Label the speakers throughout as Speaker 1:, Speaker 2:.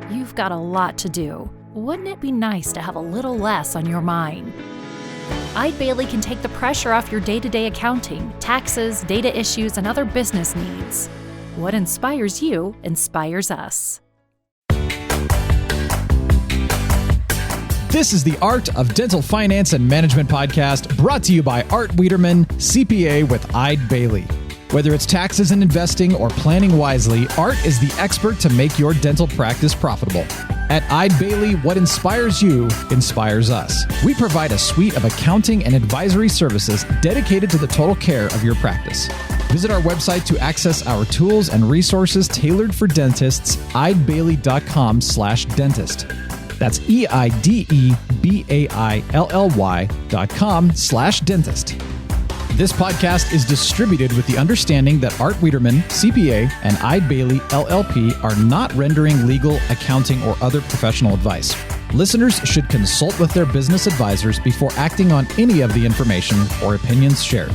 Speaker 1: You've got a lot to do. Wouldn't it be nice to have a little less on your mind? Eide Bailly can take the pressure off your day-to-day accounting, taxes, data issues, and other business needs. What inspires you inspires us.
Speaker 2: This is the Art of Dental Finance and Management podcast, brought to you by Art Wiederman, CPA with Eide Bailly. Whether it's taxes and investing or planning wisely, Art is the expert to make your dental practice profitable. At Eide Bailly, what inspires you inspires us. We provide a suite of accounting and advisory services dedicated to the total care of your practice. Visit our website to access our tools and resources tailored for dentists, eidebailly.com/dentist. That's EIDEBAILLY.com/dentist. This podcast is distributed with the understanding that Art Wiederman, CPA, and Eide Bailly, LLP are not rendering legal, accounting, or other professional advice. Listeners should consult with their business advisors before acting on any of the information or opinions shared.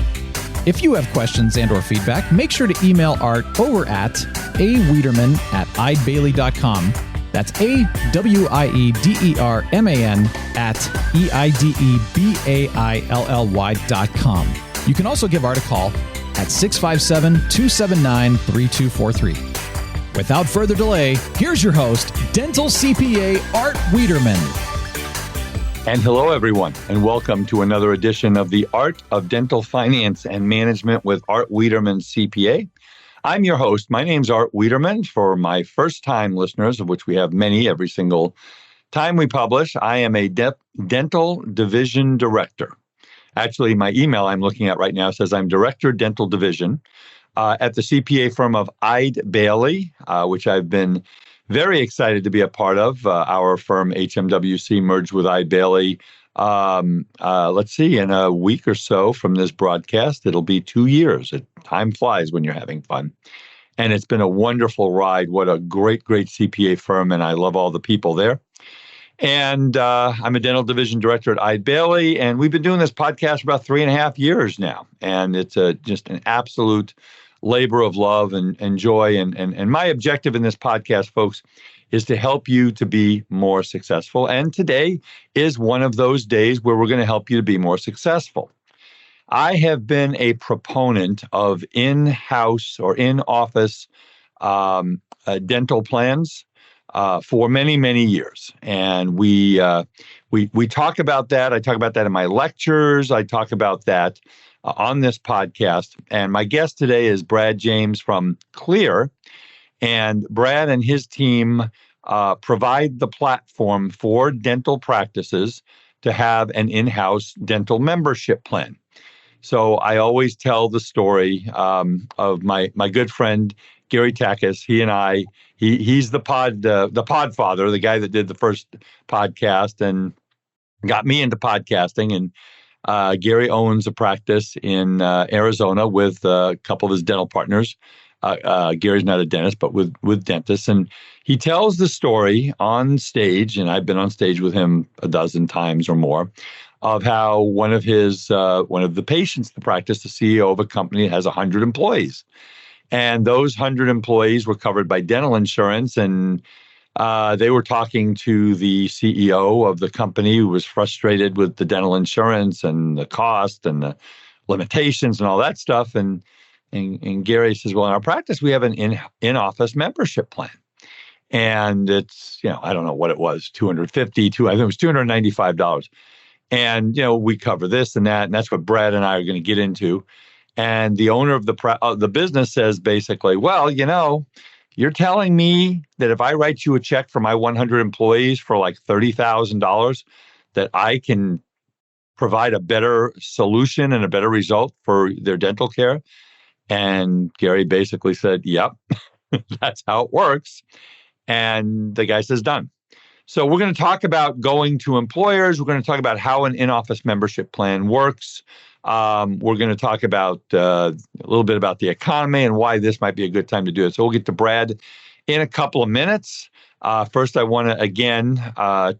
Speaker 2: If you have questions and or feedback, make sure to email Art over at awiederman@eidebailly.com. That's AWIEDERMAN at EIDEBAILLY.com. You can also give Art a call at 657-279-3243. Without further delay, here's your host, Dental CPA Art Wiederman.
Speaker 3: And hello, everyone, and welcome to another edition of the Art of Dental Finance and Management with Art Wiederman, CPA. I'm your host. My name's Art Wiederman. For my first-time listeners, of which we have many every single time we publish, I am a Dental Division Director. Actually, my email I'm looking at right now says I'm Director Dental Division at the CPA firm of Eide Bailly, which I've been very excited to be a part of. Our firm, HMWC, merged with Eide Bailly. Let's see, in a week or so from this broadcast, it'll be 2 years. Time flies when you're having fun. And it's been a wonderful ride. What a great, great CPA firm, and I love all the people there. And I'm a dental division director at Eide Bailly, and we've been doing this podcast for about 3.5 years now. And it's just an absolute labor of love and joy. And my objective in this podcast, folks, is to help you to be more successful. And today is one of those days where we're going to help you to be more successful. I have been a proponent of in-house or in-office dental plans for many, many years. And we talk about that. I talk about that in my lectures. I talk about that on this podcast. And my guest today is Brad James from Clear. And Brad and his team provide the platform for dental practices to have an in-house dental membership plan. So I always tell the story of my good friend, Gary Takis. He and I, he's the pod father, the guy that did the first podcast and got me into podcasting. And Gary owns a practice in Arizona with a couple of his dental partners. Gary's not a dentist, but with dentists. And he tells the story on stage, and I've been on stage with him a dozen times or more, of how one of the patients in the practice, the CEO of a company, has 100 employees. And those 100 employees were covered by dental insurance. And they were talking to the CEO of the company, who was frustrated with the dental insurance and the cost and the limitations and all that stuff. And Gary says, well, in our practice, we have an in-office membership plan. And it's, I don't know what it was, $250, I think it was $295. And, we cover this and that. And that's what Brad and I are going to get into. And the owner of the business says basically, well, you're telling me that if I write you a check for my 100 employees for like $30,000, that I can provide a better solution and a better result for their dental care? And Gary basically said, yep, that's how it works. And the guy says, done. So we're going to talk about going to employers. We're going to talk about how an in-office membership plan works. We're going to talk about a little bit about the economy and why this might be a good time to do it. So we'll get to Brad in a couple of minutes. First, I want to, again,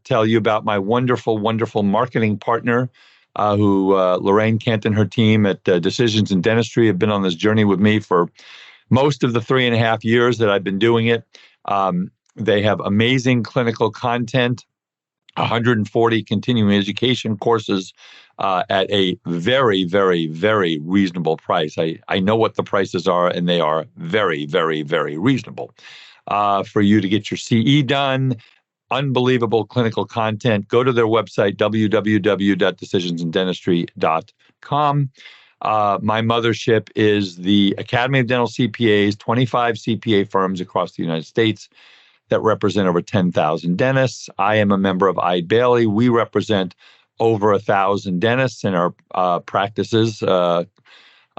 Speaker 3: tell you about my wonderful, wonderful marketing partner, who Lorraine Kent and her team at Decisions in Dentistry have been on this journey with me for most of the 3.5 years that I've been doing it. They have amazing clinical content, 140 continuing education courses at a very, very, very reasonable price. I know what the prices are, and they are very, very, very reasonable. For you to get your CE done, unbelievable clinical content, go to their website, www.decisionsindentistry.com. My mothership is the Academy of Dental CPAs, 25 CPA firms across the United States that represent over 10,000 dentists. I am a member of Eide Bailly. We represent over 1,000 dentists in our practices, in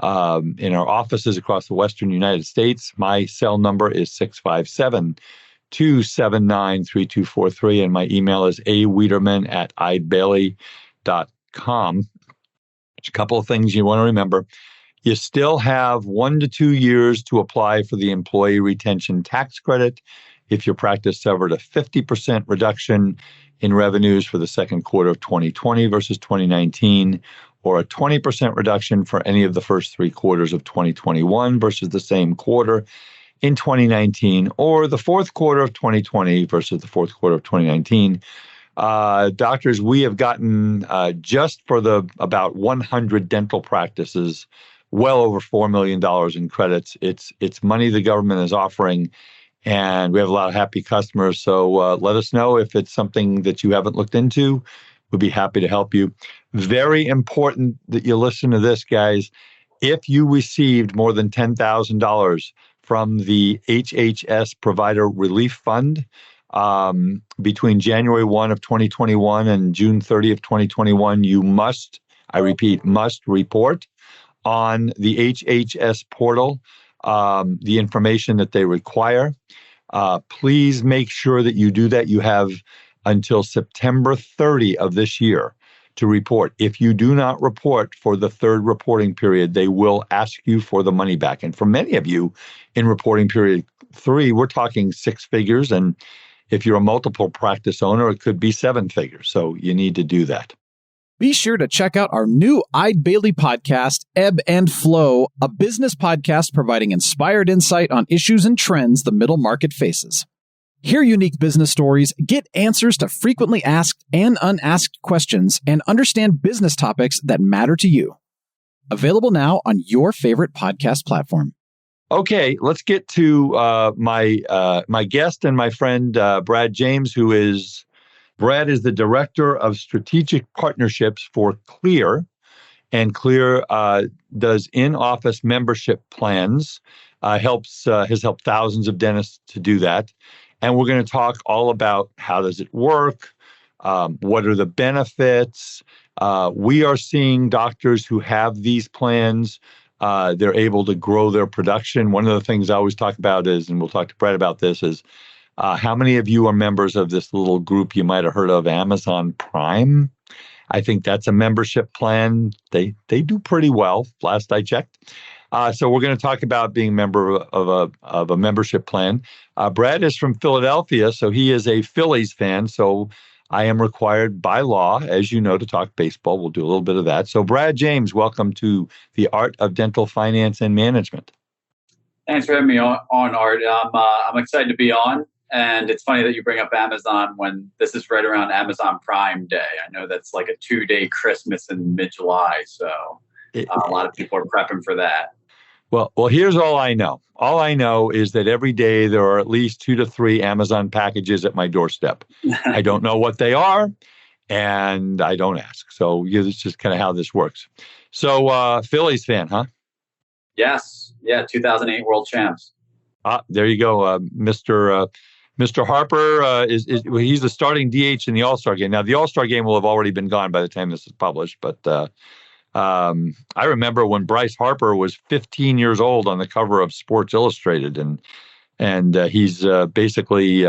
Speaker 3: our offices across the Western United States. My cell number is 657-279-3243, and my email is awiederman@eidebailly.com. There's a couple of things you want to remember. You still have 1 to 2 years to apply for the employee retention tax credit if your practice suffered a 50% reduction in revenues for the second quarter of 2020 versus 2019, or a 20% reduction for any of the first 3 quarters of 2021 versus the same quarter in 2019, or the fourth quarter of 2020 versus the fourth quarter of 2019. Doctors, we have gotten just for the about 100 dental practices well over $4 million in credits. It's money the government is offering, and we have a lot of happy customers. So let us know if it's something that you haven't looked into. We'd be happy to help you. Very important that you listen to this, guys. If you received more than $10,000 from the HHS Provider Relief Fund between January 1 of 2021 and June 30 of 2021, you must, I repeat, must report on the HHS portal the information that they require. Please make sure that you do that. You have until September 30 of this year to report. If you do not report for the third reporting period, they will ask you for the money back. And for many of you in reporting period 3, we're talking 6 figures. And if you're a multiple practice owner, it could be 7 figures. So you need to do that.
Speaker 2: Be sure to check out our new Eide Bailly podcast, Ebb and Flow, a business podcast providing inspired insight on issues and trends the middle market faces. Hear unique business stories, get answers to frequently asked and unasked questions, and understand business topics that matter to you. Available now on your favorite podcast platform.
Speaker 3: Okay, let's get to my guest and my friend, Brad James, Brad is the Director of Strategic Partnerships for Clear, and Clear does in-office membership plans, has helped thousands of dentists to do that. And we're going to talk all about how does it work, what are the benefits. We are seeing doctors who have these plans, they're able to grow their production. One of the things I always talk about is, and we'll talk to Brad about this, is how many of you are members of this little group you might have heard of, Amazon Prime? I think that's a membership plan. They do pretty well, last I checked. So we're going to talk about being a member of a membership plan. Brad is from Philadelphia, so he is a Phillies fan. So I am required by law, as you know, to talk baseball. We'll do a little bit of that. So Brad James, welcome to the Art of Dental Finance and Management.
Speaker 4: Thanks for having me on, Art. I'm excited to be on. And it's funny that you bring up Amazon when this is right around Amazon Prime Day. I know that's like a 2-day Christmas in mid-July. So a lot of people are prepping for that.
Speaker 3: Well, here's all I know. All I know is that every day there are at least 2 to 3 Amazon packages at my doorstep. I don't know what they are, and I don't ask. So it's just kind of how this works. So Phillies fan, huh?
Speaker 4: Yes. Yeah, 2008 World Champs.
Speaker 3: There you go. Mr. Harper he's the starting DH in the All-Star game. Now, the All-Star game will have already been gone by the time this is published, but I remember when Bryce Harper was 15 years old on the cover of Sports Illustrated, and he's basically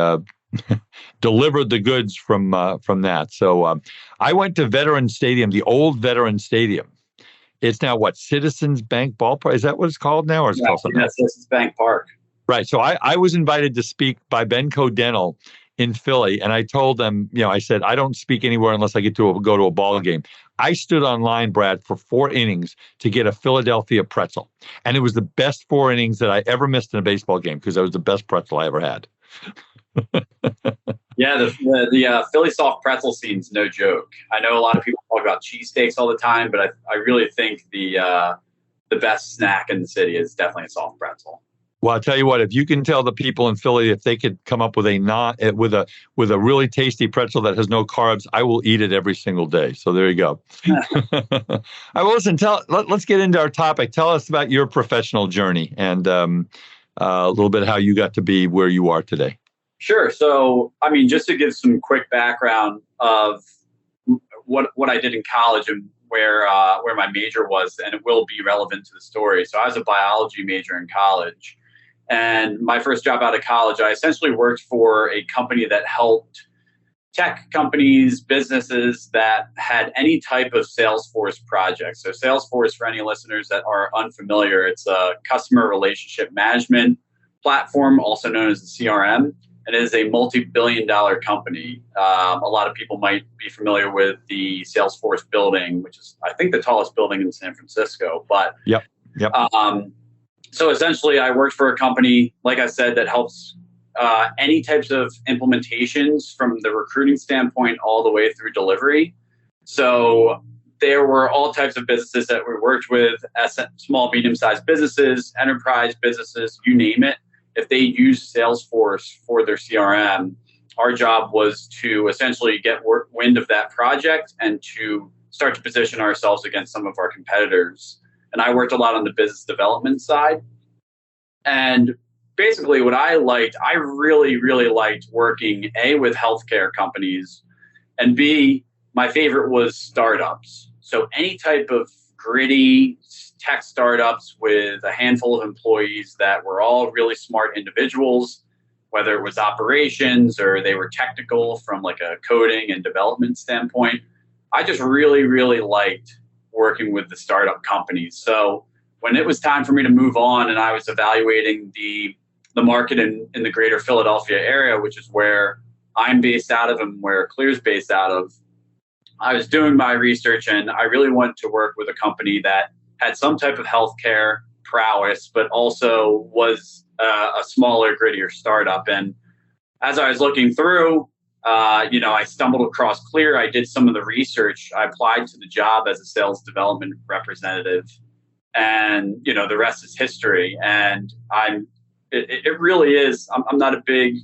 Speaker 3: delivered the goods from that. So I went to Veterans Stadium, the old Veterans Stadium. It's now Citizens Bank Ballpark? Is that what it's called now, or is it called something else?
Speaker 4: Citizens Bank Park.
Speaker 3: Right. So I was invited to speak by Benco Dental in Philly, and I told them, I said, I don't speak anywhere unless I get to go to a ball game. I stood online, Brad, for 4 innings to get a Philadelphia pretzel. And it was the best 4 innings that I ever missed in a baseball game because it was the best pretzel I ever had.
Speaker 4: Yeah, the Philly soft pretzel scene's no joke. I know a lot of people talk about cheesesteaks all the time, but I really think the best snack in the city is definitely a soft pretzel.
Speaker 3: Well, I'll tell you what, if you can tell the people in Philly if they could come up with a really tasty pretzel that has no carbs, I will eat it every single day. So there you go. I will listen. Let's get into our topic. Tell us about your professional journey and a little bit how you got to be where you are today.
Speaker 4: Sure. So, I mean, just to give some quick background of what I did in college and where my major was, and it will be relevant to the story. So I was a biology major in college. And my first job out of college, I essentially worked for a company that helped tech companies, businesses that had any type of Salesforce project. So Salesforce, for any listeners that are unfamiliar, it's a customer relationship management platform, also known as the CRM. It is a multi-billion-dollar company. A lot of people might be familiar with the Salesforce building, which is, I think, the tallest building in San Francisco. But
Speaker 3: Yep.
Speaker 4: So essentially, I worked for a company, like I said, that helps any types of implementations from the recruiting standpoint all the way through delivery. So there were all types of businesses that we worked with, small, medium-sized businesses, enterprise businesses, you name it. If they use Salesforce for their CRM, our job was to essentially get wind of that project and to start to position ourselves against some of our competitors. And I worked a lot on the business development side. And basically what I really, really liked working, A, with healthcare companies, and B, my favorite was startups. So any type of gritty tech startups with a handful of employees that were all really smart individuals, whether it was operations or they were technical from like a coding and development standpoint. I just really, really liked working with the startup companies. So when it was time for me to move on and I was evaluating the market in the greater Philadelphia area, which is where I'm based out of and where Clear's based out of, I was doing my research and I really wanted to work with a company that had some type of healthcare prowess, but also was a smaller, grittier startup. And as I was looking through, I stumbled across Clear. I did some of the research. I applied to the job as a sales development representative, and the rest is history. And it really is. I'm not a big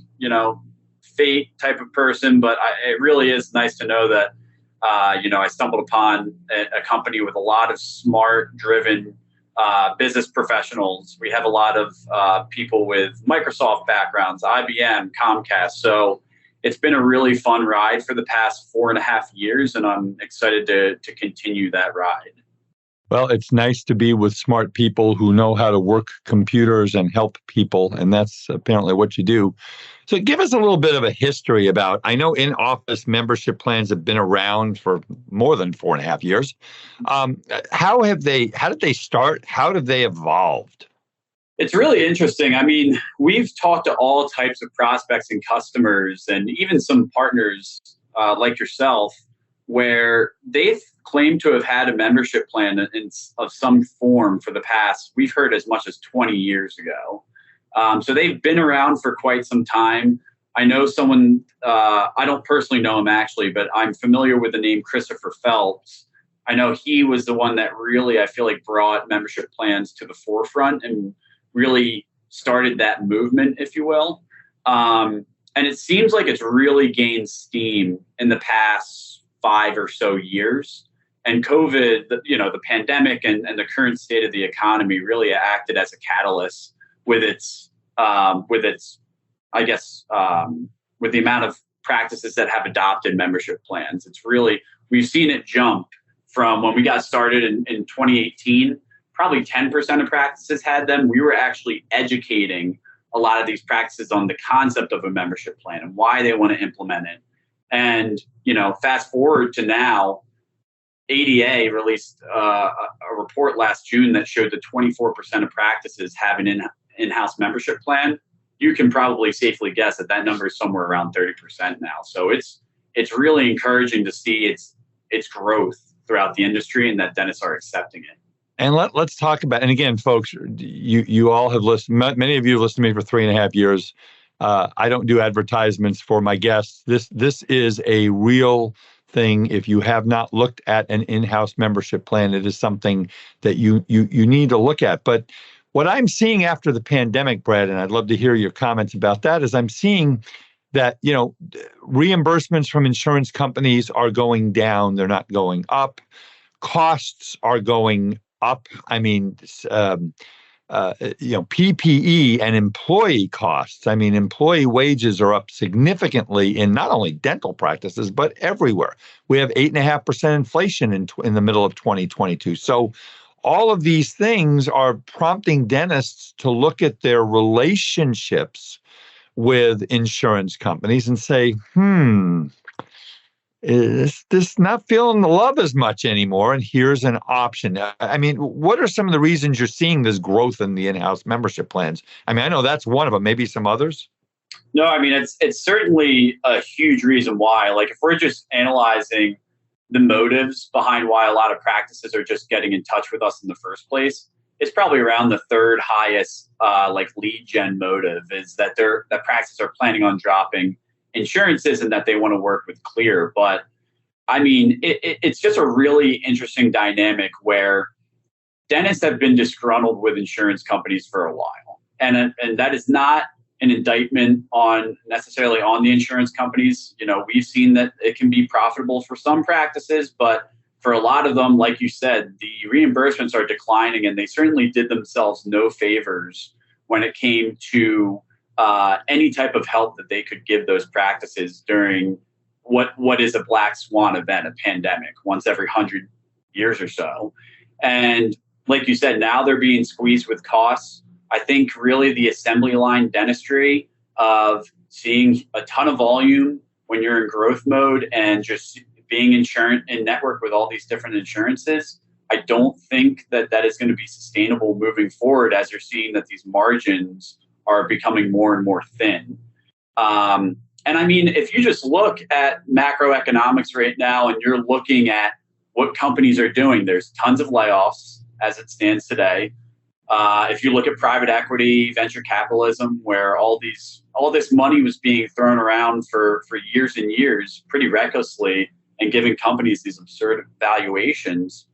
Speaker 4: fate type of person, but it really is nice to know that I stumbled upon a company with a lot of smart, driven business professionals. We have a lot of people with Microsoft backgrounds, IBM, Comcast. So it's been a really fun ride for the past 4.5 years, and I'm excited to continue that ride.
Speaker 3: Well, it's nice to be with smart people who know how to work computers and help people, and that's apparently what you do. So give us a little bit of a history about, I know in-office membership plans have been around for more than 4.5 years. How did they start? How have they evolved?
Speaker 4: It's really interesting. I mean, we've talked to all types of prospects and customers and even some partners like yourself, where they've claimed to have had a membership plan of some form for the past, we've heard as much as 20 years ago. So they've been around for quite some time. I know someone, I don't personally know him actually, but I'm familiar with the name Christopher Phelps. I know he was the one that really, I feel like, brought membership plans to the forefront and really started that movement, if you will. And it seems like it's really gained steam in the past 5 or so years. And COVID, the pandemic and the current state of the economy really acted as a catalyst with the amount of practices that have adopted membership plans. It's really, we've seen it jump from when we got started in 2018, probably 10% of practices had them. We were actually educating a lot of these practices on the concept of a membership plan and why they want to implement it. And, fast forward to now, ADA released a report last June that showed that 24% of practices have an in-house membership plan. You can probably safely guess that number is somewhere around 30% now. So it's really encouraging to see its growth throughout the industry and that dentists are accepting it.
Speaker 3: And let's talk about, and again, folks, you all have listened, many of you have listened to me for 3.5 years. I don't do advertisements for my guests. This is a real thing. If you have not looked at an in-house membership plan, it is something that you need to look at. But what I'm seeing after the pandemic, Brad, and I'd love to hear your comments about that, is I'm seeing that, reimbursements from insurance companies are going down. They're not going up. Costs are going up. I mean, PPE and employee costs. I mean, employee wages are up significantly in not only dental practices, but everywhere. We have 8.5% inflation in the middle of 2022. So all of these things are prompting dentists to look at their relationships with insurance companies and say, is this not feeling the love as much anymore? And here's an option. I mean, what are some of the reasons you're seeing this growth in the in-house membership plans? I mean, I know that's one of them, maybe some others.
Speaker 4: No, I mean, it's certainly a huge reason why. Like, if we're just analyzing the motives behind why a lot of practices are just getting in touch with us in the first place, it's probably around the third highest lead gen motive is that practices are planning on dropping insurances and that they want to work with Clear. But I mean, it's just a really interesting dynamic where dentists have been disgruntled with insurance companies for a while. And that is not an indictment necessarily on the insurance companies. We've seen that it can be profitable for some practices, but for a lot of them, like you said, the reimbursements are declining, and they certainly did themselves no favors when it came to any type of help that they could give those practices during what is a black swan event, a pandemic, once every 100 years or so. And like you said, now they're being squeezed with costs. I think really the assembly line dentistry of seeing a ton of volume when you're in growth mode and just being insurance in network with all these different insurances, I don't think that is going to be sustainable moving forward as you're seeing that these margins are becoming more and more thin. And I mean, if you just look at macroeconomics right now and you're looking at what companies are doing, there's tons of layoffs as it stands today. If you look at private equity, venture capitalism, where all this money was being thrown around for years and years pretty recklessly and giving companies these absurd valuations,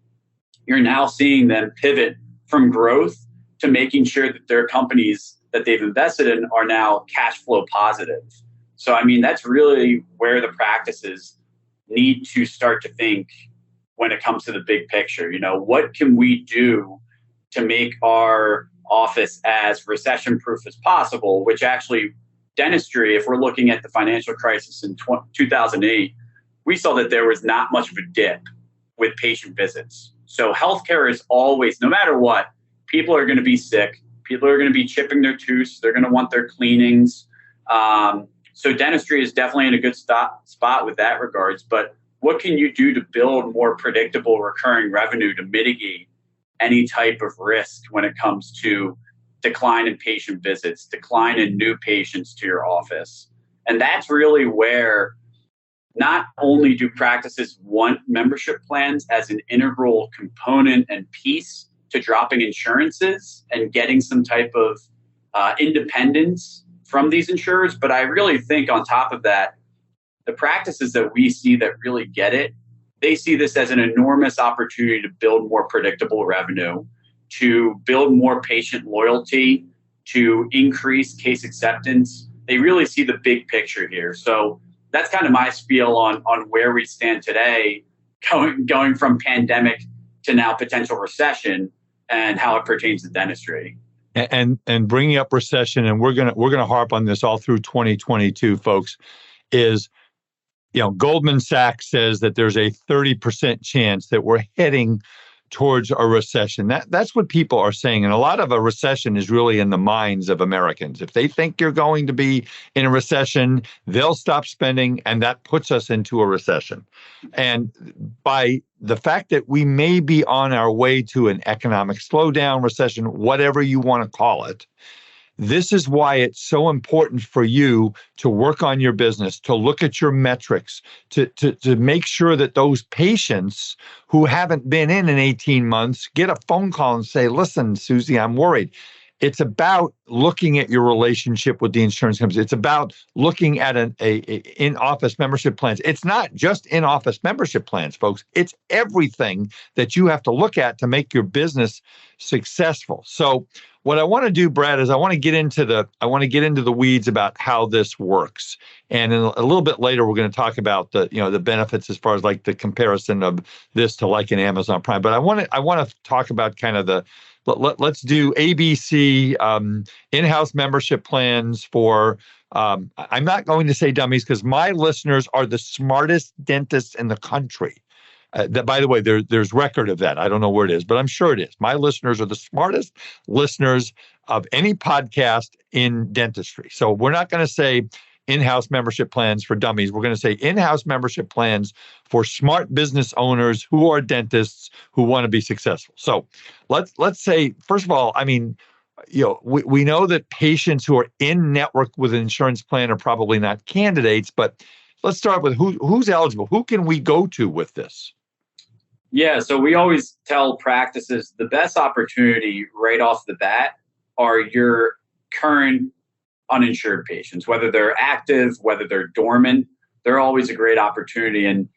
Speaker 4: you're now seeing them pivot from growth to making sure that their companies that they've invested in are now cash flow positive. So, I mean, that's really where the practices need to start to think when it comes to the big picture. What can we do to make our office as recession-proof as possible, which actually dentistry, if we're looking at the financial crisis in 2008, we saw that there was not much of a dip with patient visits. So healthcare is always, no matter what, people are going to be sick. People are going to be chipping their tooth. They're going to want their cleanings. So dentistry is definitely in a good spot with that regards. But what can you do to build more predictable recurring revenue to mitigate any type of risk when it comes to decline in patient visits, decline in new patients to your office? And that's really where not only do practices want membership plans as an integral component and piece to dropping insurances and getting some type of independence from these insurers, but I really think on top of that, the practices that we see that really get it, they see this as an enormous opportunity to build more predictable revenue, to build more patient loyalty, to increase case acceptance. They really see the big picture here. So that's kind of my spiel on where we stand today, going from pandemic to now potential recession and how it pertains to dentistry.
Speaker 3: And bringing up recession, and we're gonna harp on this all through 2022, folks, is Goldman Sachs says that there's a 30% chance that we're heading towards a recession. That's what people are saying. And a lot of a recession is really in the minds of Americans. If they think you're going to be in a recession, they'll stop spending, and that puts us into a recession. And by the fact that we may be on our way to an economic slowdown, recession, whatever you want to call it, this is why it's so important for you to work on your business, to look at your metrics, to make sure that those patients who haven't been in 18 months get a phone call and say, listen, Susie, I'm worried. It's about looking at your relationship with the insurance companies. It's about looking at an in-office membership plans. It's not just in-office membership plans, folks. It's everything that you have to look at to make your business successful. So what I want to do, Brad, is I want to get into the weeds about how this works. And in a little bit later, we're going to talk about the benefits as far as like the comparison of this to like an Amazon Prime. But I want to talk about kind of let's do ABC in-house membership plans for, I'm not going to say dummies because my listeners are the smartest dentists in the country. By the way, there's record of that. I don't know where it is, but I'm sure it is. My listeners are the smartest listeners of any podcast in dentistry. So we're not going to say in-house membership plans for dummies. We're going to say in-house membership plans for smart business owners who are dentists who want to be successful. So let's say, first of all, I mean, we know that patients who are in network with an insurance plan are probably not candidates, but let's start with who's eligible. Who can we go to with this?
Speaker 4: Yeah, so we always tell practices the best opportunity right off the bat are your current uninsured patients, whether they're active, whether they're dormant. They're always a great opportunity. And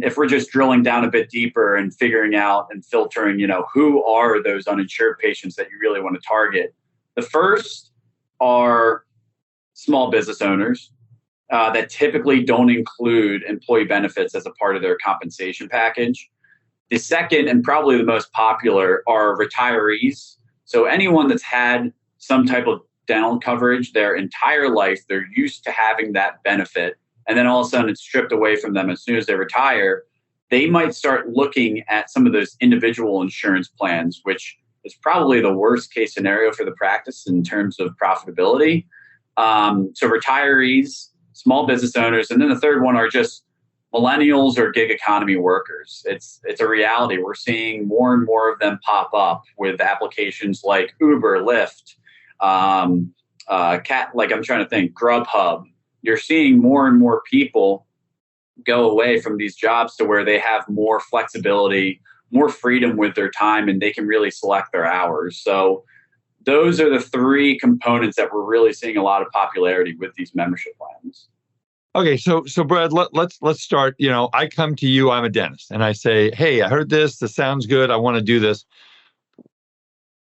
Speaker 4: if we're just drilling down a bit deeper and figuring out and filtering, who are those uninsured patients that you really want to target? The first are small business owners that typically don't include employee benefits as a part of their compensation package. The second, and probably the most popular, are retirees. So anyone that's had some type of dental coverage their entire life, they're used to having that benefit, and then all of a sudden it's stripped away from them as soon as they retire. They might start looking at some of those individual insurance plans, which is probably the worst case scenario for the practice in terms of profitability. So retirees, small business owners, and then the third one are just millennials or gig economy workers. It's a reality. We're seeing more and more of them pop up with applications like Uber, Lyft, Grubhub. You're seeing more and more people go away from these jobs to where they have more flexibility, more freedom with their time, and they can really select their hours. So those are the three components that we're really seeing a lot of popularity with these membership plans.
Speaker 3: Okay, so Brad, let's start. I come to you, I'm a dentist, and I say, hey, I heard this sounds good, I want to do this.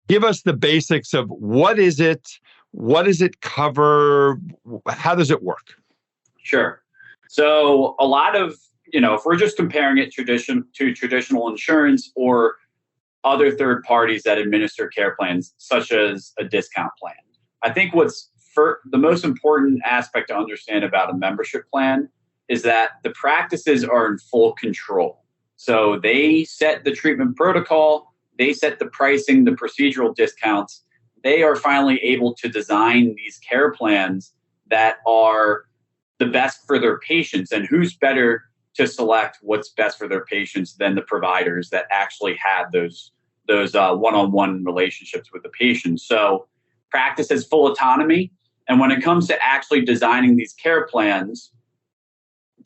Speaker 3: Give us the basics of what is it cover, how does it work?
Speaker 4: Sure. So a lot of, if we're just comparing it to traditional insurance or other third parties that administer care plans, such as a discount plan, I think the most important aspect to understand about a membership plan is that the practices are in full control. So they set the treatment protocol, they set the pricing, the procedural discounts. They are finally able to design these care plans that are the best for their patients. And who's better to select what's best for their patients than the providers that actually have those one-on-one relationships with the patients. So practice has full autonomy. And when it comes to actually designing these care plans,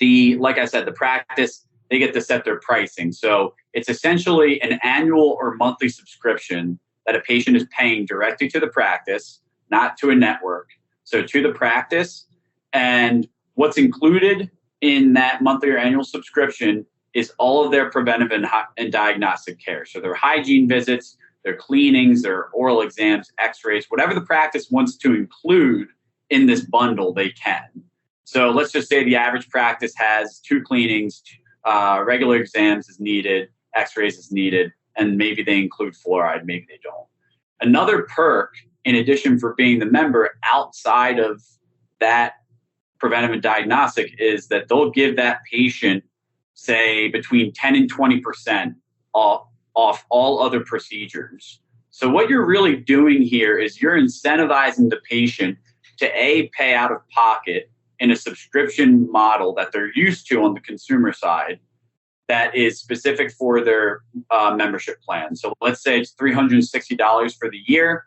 Speaker 4: like I said, the practice, they get to set their pricing. So it's essentially an annual or monthly subscription that a patient is paying directly to the practice, not to a network. So to the practice. And what's included in that monthly or annual subscription is all of their preventive and diagnostic care. So their hygiene visits, their cleanings, their oral exams, x-rays, whatever the practice wants to include in this bundle, they can. So let's just say the average practice has 2 cleanings, regular exams is needed, x-rays is needed, and maybe they include fluoride, maybe they don't. Another perk, in addition for being the member outside of that preventive and diagnostic, is that they'll give that patient, say, between 10 and 20% off all other procedures. So what you're really doing here is you're incentivizing the patient to pay out of pocket in a subscription model that they're used to on the consumer side that is specific for their membership plan. So let's say it's $360 for the year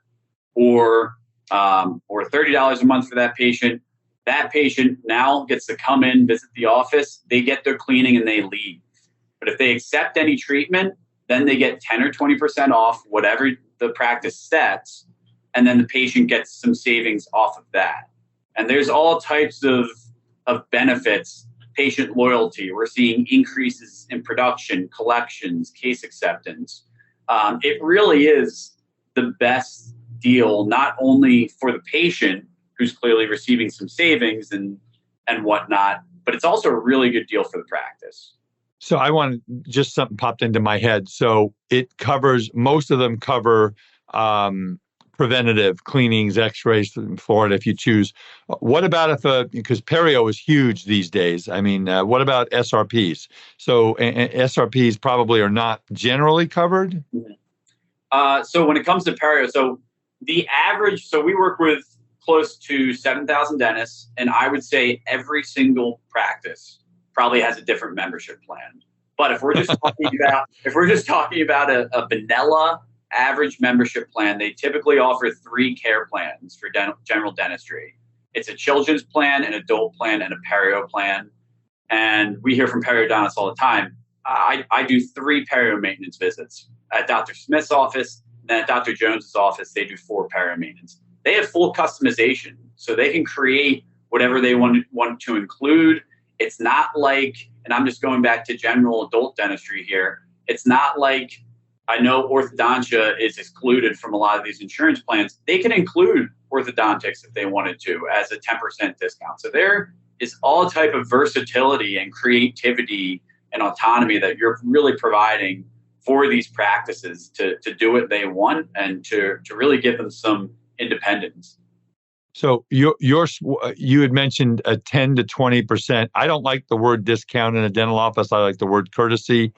Speaker 4: or $30 a month for that patient. That patient now gets to come in, visit the office, they get their cleaning and they leave. But if they accept any treatment, then they get 10 or 20% off whatever the practice sets. and then the patient gets some savings off of that. And there's all types of benefits, patient loyalty. We're seeing increases in production, collections, case acceptance. It really is the best deal, not only for the patient, who's clearly receiving some savings and whatnot, but it's also a really good deal for the practice.
Speaker 3: So I want just something popped into my head. So it covers, most of them cover preventative cleanings, x-rays in Florida if you choose. What about because perio is huge these days. I mean, what about SRPs? So SRPs probably are not generally covered?
Speaker 4: So when it comes to perio, so the average, so we work with close to 7,000 dentists, and I would say every single practice probably has a different membership plan. But if we're just talking about a vanilla average membership plan, they typically offer 3 care plans for general dentistry. It's a children's plan, an adult plan, and a perio plan. And we hear from periodontists all the time. I do 3 perio maintenance visits at Dr. Smith's office, and then at Dr. Jones's office, they do 4 perio maintenance. They have full customization, so they can create whatever they want to include. It's not like, and I'm just going back to general adult dentistry here, it's not like, I know orthodontia is excluded from a lot of these insurance plans. They can include orthodontics if they wanted to as a 10% discount. So there is all type of versatility and creativity and autonomy that you're really providing for these practices to do what they want and to really give them some independence.
Speaker 3: So you had mentioned a 10 to 20%. I don't like the word discount in a dental office. I like the word courtesy.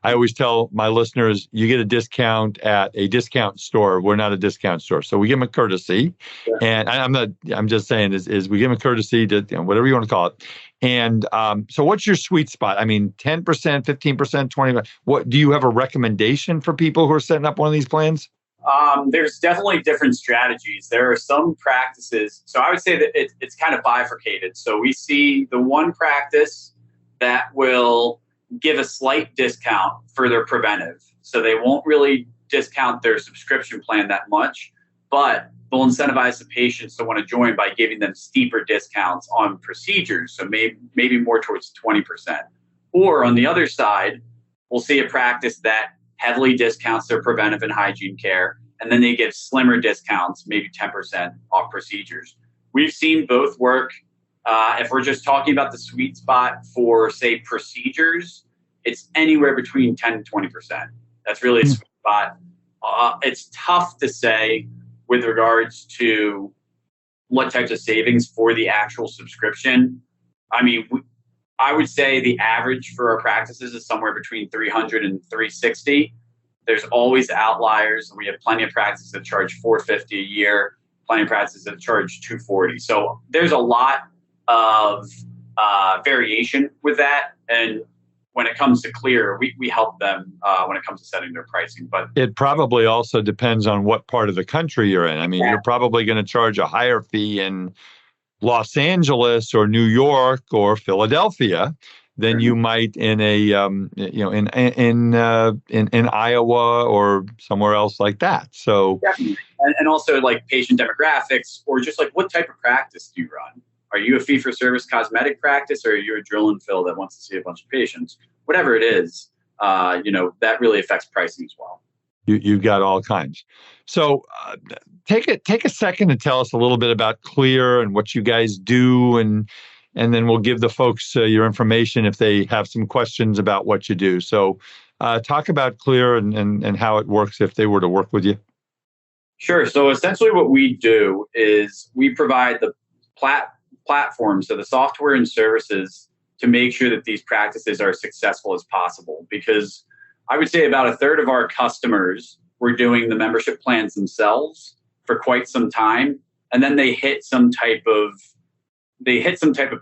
Speaker 3: I always tell my listeners, you get a discount at a discount store. We're not a discount store. So we give them a courtesy. Yeah. And I'm just saying is we give them a courtesy to, whatever you want to call it. And so what's your sweet spot? I mean, 10%, 15%, 20%. What do you have a recommendation for people who are setting up one of these plans?
Speaker 4: There's definitely different strategies. There are some practices. So I would say that it's kind of bifurcated. So we see the one practice that will give a slight discount for their preventive. So they won't really discount their subscription plan that much, but they'll incentivize the patients to want to join by giving them steeper discounts on procedures. So maybe more towards 20%. Or on the other side, we'll see a practice that heavily discounts their preventive and hygiene care, and then they give slimmer discounts, maybe 10% off procedures. We've seen both work. If we're just talking about the sweet spot for, say, procedures, it's anywhere between 10 and 20%. That's really a sweet spot. It's tough to say with regards to what types of savings for the actual subscription. I mean, I would say the average for our practices is somewhere between 300 and 360. There's always outliers. We have plenty of practices that charge $450 a year, plenty of practices that charge $240. So there's a lot of variation with that. And when it comes to Clear, we help them when it comes to setting their pricing. But
Speaker 3: it probably also depends on what part of the country you're in. I mean, you're probably going to charge a higher fee in Los Angeles or New York or Philadelphia than you might in a in Iowa or somewhere else like that. So
Speaker 4: definitely. And also like patient demographics, or just like what type of practice do you run? Are you a fee-for-service cosmetic practice, or are you a drill and fill that wants to see a bunch of patients? Whatever it is, that really affects pricing as well.
Speaker 3: You've got all kinds. So take a second to tell us a little bit about Clear and what you guys do, and then we'll give the folks your information if they have some questions about what you do. So talk about Clear and how it works if they were to work with you.
Speaker 4: Sure. So essentially what we do is we provide the platform, so the software and services to make sure that these practices are as successful as possible. Because I would say about a third of our customers were doing the membership plans themselves for quite some time. And then they hit some type of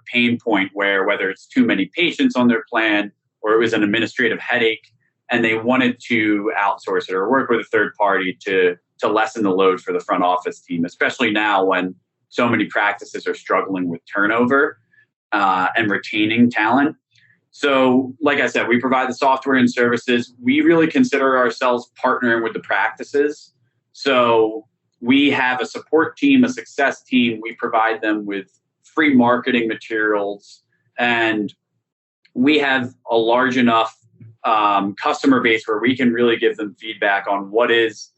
Speaker 4: pain point where, whether it's too many patients on their plan or it was an administrative headache, and they wanted to outsource it or work with a third party to lessen the load for the front office team, especially now when so many practices are struggling with turnover and retaining talent. So like I said, we provide the software and services. We really consider ourselves partnering with the practices. So we have a support team, a success team. We provide them with free marketing materials, and we have a large enough customer base where we can really give them feedback on what is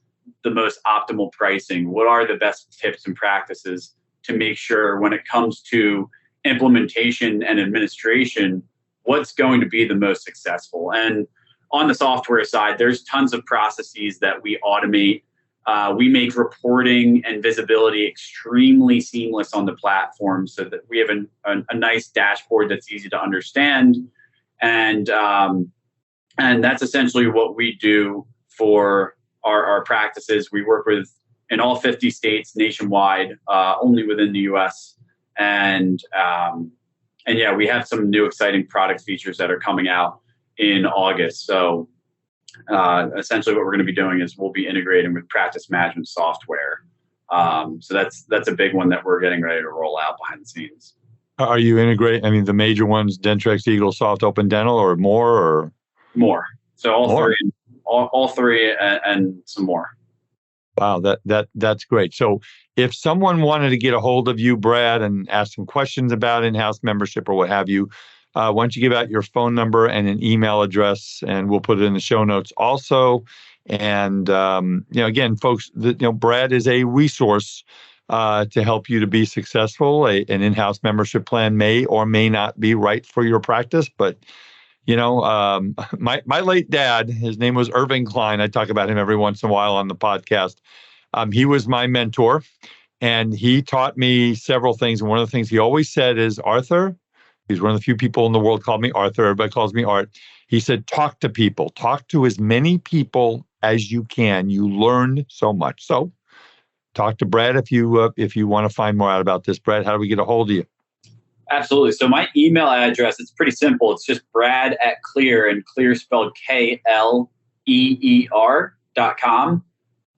Speaker 4: the most optimal pricing, what are the best tips and practices to make sure when it comes to implementation and administration, what's going to be the most successful. And on the software side, there's tons of processes that we automate. We make reporting and visibility extremely seamless on the platform so that we have a nice dashboard that's easy to understand. And that's essentially what we do for our practices. We work with in all 50 states nationwide, only within the US. And yeah, we have some new exciting product features that are coming out in August. So essentially what we're going to be doing is we'll be integrating with practice management software. So that's a big one that we're getting ready to roll out behind the scenes.
Speaker 3: Are you integrating, I mean, the major ones, Dentrex, Eagle, Soft Open Dental, or more? Or
Speaker 4: more. So all three and some more.
Speaker 3: Wow, that's great. So if someone wanted to get a hold of you, Brad, and ask some questions about in-house membership or what have you, why don't you give out your phone number and an email address, and we'll put it in the show notes also. And again, folks, Brad is a resource to help you to be successful. An in-house membership plan may or may not be right for your practice, but my late dad, his name was Irving Klein. I talk about him every once in a while on the podcast. He was my mentor, and he taught me several things. And one of the things he always said is, Arthur, he's one of the few people in the world called me Arthur. Everybody calls me Art. He said, talk to people. Talk to as many people as you can. You learn so much. So talk to Brad if you want to find more out about this. Brad, how do we get a hold of you?
Speaker 4: Absolutely. So my email address, it's pretty simple. It's just brad@clear, and clear spelled KLEER.com.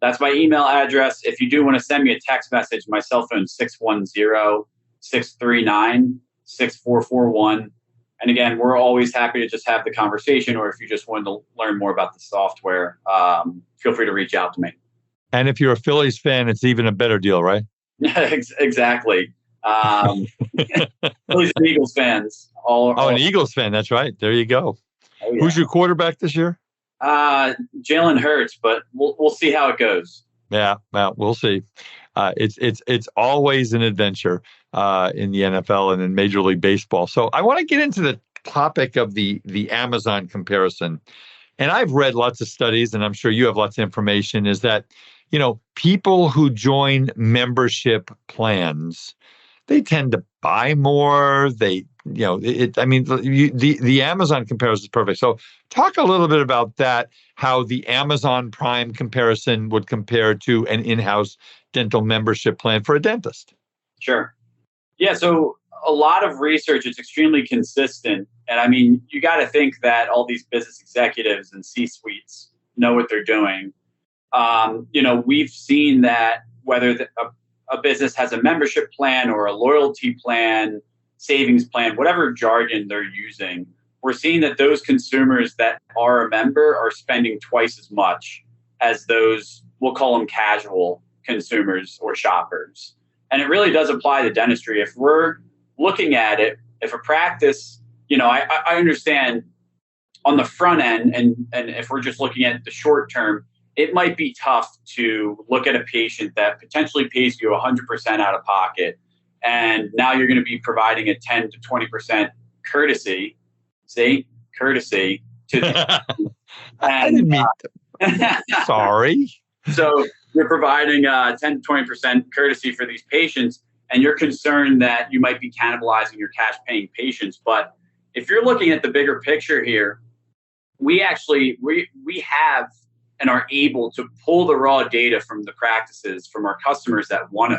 Speaker 4: That's my email address. If you do want to send me a text message, my cell phone is 610-639-6441. And again, we're always happy to just have the conversation, or if you just wanted to learn more about the software, feel free to reach out to me.
Speaker 3: And if you're a Phillies fan, it's even a better deal, right?
Speaker 4: Exactly. Phillies and Eagles fans.
Speaker 3: An Eagles fan. That's right. There you go.
Speaker 4: Oh, yeah.
Speaker 3: Who's your quarterback this year?
Speaker 4: Jalen Hurts, but we'll see how it goes.
Speaker 3: Yeah, well, we'll see. It's always an adventure in the NFL and in Major League Baseball. So I want to get into the topic of the Amazon comparison. And I've read lots of studies, and I'm sure you have lots of information, is that, people who join membership plans, they tend to buy more. The Amazon comparison is perfect. So talk a little bit about that, how the Amazon Prime comparison would compare to an in-house dental membership plan for a dentist.
Speaker 4: Sure. Yeah. So a lot of research is extremely consistent. And I mean, you got to think that all these business executives and C-suites know what they're doing. We've seen that whether a business has a membership plan or a loyalty plan, savings plan, whatever jargon they're using, we're seeing that those consumers that are a member are spending twice as much as those, we'll call them casual consumers or shoppers. And it really does apply to dentistry. If we're looking at it, if a practice, I understand on the front end, and if we're just looking at the short term, it might be tough to look at a patient that potentially pays you 100% out of pocket, and now you're going to be providing a 10 to 20% courtesy to the
Speaker 3: I didn't mean sorry.
Speaker 4: So you're providing 10 to 20% courtesy for these patients, and you're concerned that you might be cannibalizing your cash paying patients. But if you're looking at the bigger picture here, we have and are able to pull the raw data from the practices, from our customers that want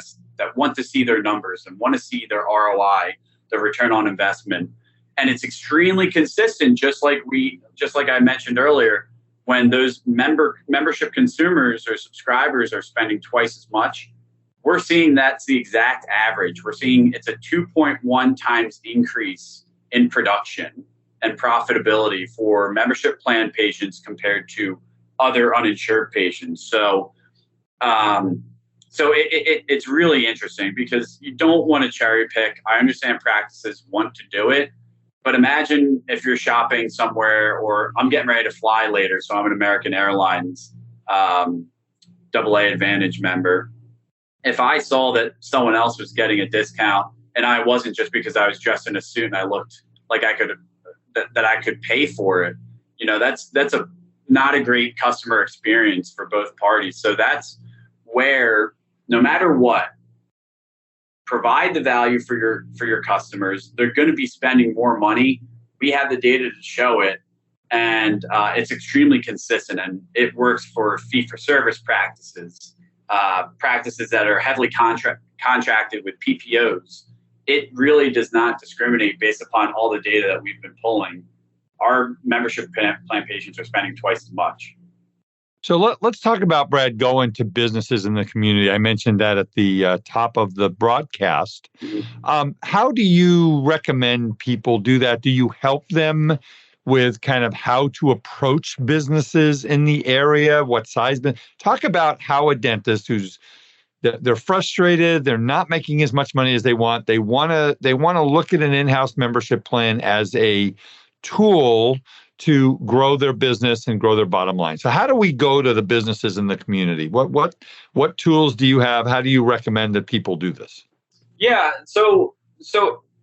Speaker 4: to see their numbers and want to see their ROI, the return on investment. And it's extremely consistent, just like I mentioned earlier, when those membership consumers or subscribers are spending twice as much, we're seeing that's the exact average. We're seeing it's a 2.1 times increase in production and profitability for membership plan patients compared to other uninsured patients. So So it's really interesting because you don't want to cherry pick. I understand practices want to do it, but imagine if you're shopping somewhere, or I'm getting ready to fly later, so I'm an American Airlines AA Advantage member. If I saw that someone else was getting a discount and I wasn't, just because I was dressed in a suit and I looked like I could pay for it, that's not a great customer experience for both parties. So that's where, no matter what, provide the value for your customers. They're going to be spending more money. We have the data to show it, and it's extremely consistent, and it works for fee-for-service practices, practices that are heavily contracted with PPOs. It really does not discriminate based upon all the data that we've been pulling. Our membership plan patients are spending twice as much.
Speaker 3: So let's talk about, Brad, going to businesses in the community. I mentioned that at the top of the broadcast. How do you recommend people do that? Do you help them with kind of how to approach businesses in the area? What size? Talk about how a dentist they're frustrated, they're not making as much money as they want. They want to look at an in-house membership plan as a tool to grow their business and grow their bottom line. So how do we go to the businesses in the community? What tools do you have? How do you recommend that people do this?
Speaker 4: Yeah, so